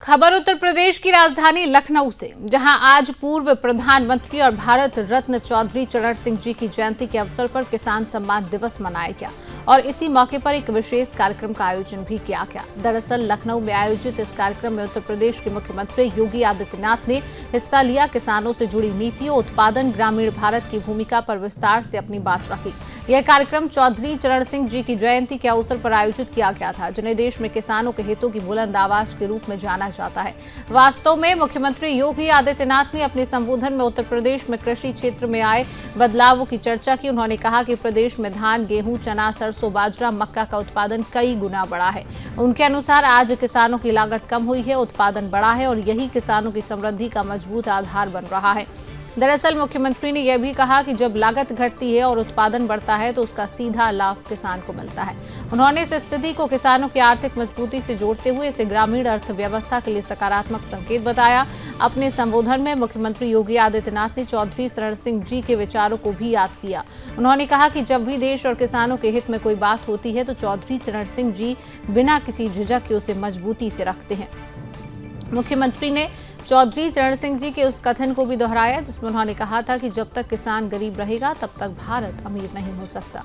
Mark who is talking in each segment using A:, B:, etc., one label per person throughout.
A: खबर उत्तर प्रदेश की राजधानी लखनऊ से, जहां आज पूर्व प्रधानमंत्री और भारत रत्न चौधरी चरण सिंह जी की जयंती के अवसर पर किसान सम्मान दिवस मनाया गया और इसी मौके पर एक विशेष कार्यक्रम का आयोजन भी किया गया। दरअसल लखनऊ में आयोजित इस कार्यक्रम में उत्तर प्रदेश के मुख्यमंत्री योगी आदित्यनाथ ने हिस्सा लिया। किसानों से जुड़ी नीतियों, उत्पादन, ग्रामीण भारत की भूमिका पर विस्तार से अपनी बात रखी। यह कार्यक्रम चौधरी चरण सिंह जी की जयंती के अवसर पर आयोजित किया गया था, जिन्हें देश में किसानों के हितों की बुलंद आवाज के रूप में जाना जाता है। वास्तव में मुख्यमंत्री योगी आदित्यनाथ ने अपने संबोधन में उत्तर प्रदेश में कृषि क्षेत्र में आए बदलावों की चर्चा की। उन्होंने कहा कि प्रदेश में धान, गेहूं, चना, सरसों, बाजरा, मक्का का उत्पादन कई गुना बढ़ा है। उनके अनुसार आज किसानों की लागत कम हुई है, उत्पादन बढ़ा है और यही किसानों की समृद्धि का मजबूत आधार बन रहा है। दरअसल मुख्यमंत्री ने यह भी कहा कि जब लागत घटती है और उत्पादन बढ़ता है तो उसका सीधा लाभ किसान को मिलता है। उन्होंने इस स्थिति को किसानों की आर्थिक मजबूती से जोड़ते हुए इसे ग्रामीण अर्थव्यवस्था के लिए सकारात्मक संकेत बताया। अपने संबोधन में मुख्यमंत्री योगी आदित्यनाथ ने चौधरी चरण सिंह जी के विचारों को भी याद किया। उन्होंने कहा कि जब भी देश और किसानों के हित में कोई बात होती है तो चौधरी चरण सिंह जी बिना किसी झिझक के उसे मजबूती से रखते हैं। मुख्यमंत्री ने चौधरी चरण सिंह जी के उस कथन को भी दोहराया जिसमें उन्होंने कहा था कि जब तक किसान गरीब रहेगा तब तक भारत अमीर नहीं हो सकता।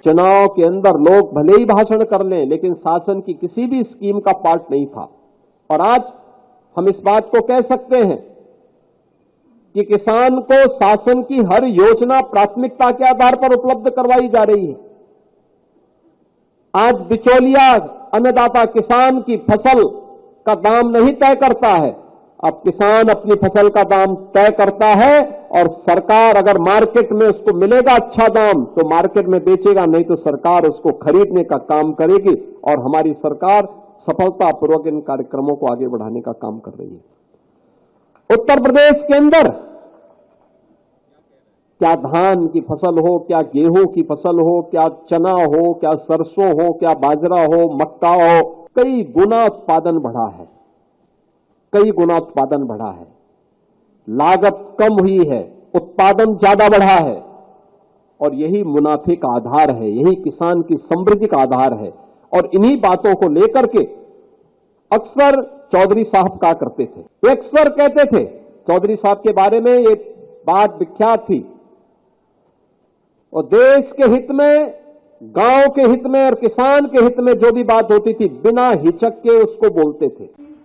B: चुनाव के अंदर लोग भले ही भाषण कर लें, लेकिन शासन की किसी भी स्कीम का पार्ट नहीं था। और आज हम इस बात को कह सकते हैं कि किसान को शासन की हर योजना प्राथमिकता के आधार पर उपलब्ध करवाई जा रही है। आज बिचौलिया अन्नदाता किसान की फसल का दाम नहीं तय करता है, अब किसान अपनी फसल का दाम तय करता है और सरकार अगर मार्केट में उसको मिलेगा अच्छा दाम तो मार्केट में बेचेगा, नहीं तो सरकार उसको खरीदने का काम करेगी। और हमारी सरकार सफलतापूर्वक इन कार्यक्रमों को आगे बढ़ाने का काम कर रही है। उत्तर प्रदेश के अंदर क्या धान की फसल हो, क्या गेहूं की फसल हो, क्या चना हो, क्या सरसों हो, क्या बाजरा हो, मक्का हो, कई गुना उत्पादन बढ़ा है, कई गुना उत्पादन बढ़ा है। लागत कम हुई है, उत्पादन ज्यादा बढ़ा है और यही मुनाफे का आधार है, यही किसान की समृद्धि का आधार है। और इन्हीं बातों को लेकर के अक्सर चौधरी साहब कहा करते थे, वे अक्सर कहते थे, चौधरी साहब के बारे में एक बात विख्यात थी, और देश के हित में, गांव के हित में और किसान के हित में जो भी बात होती थी बिना हिचक के उसको बोलते थे।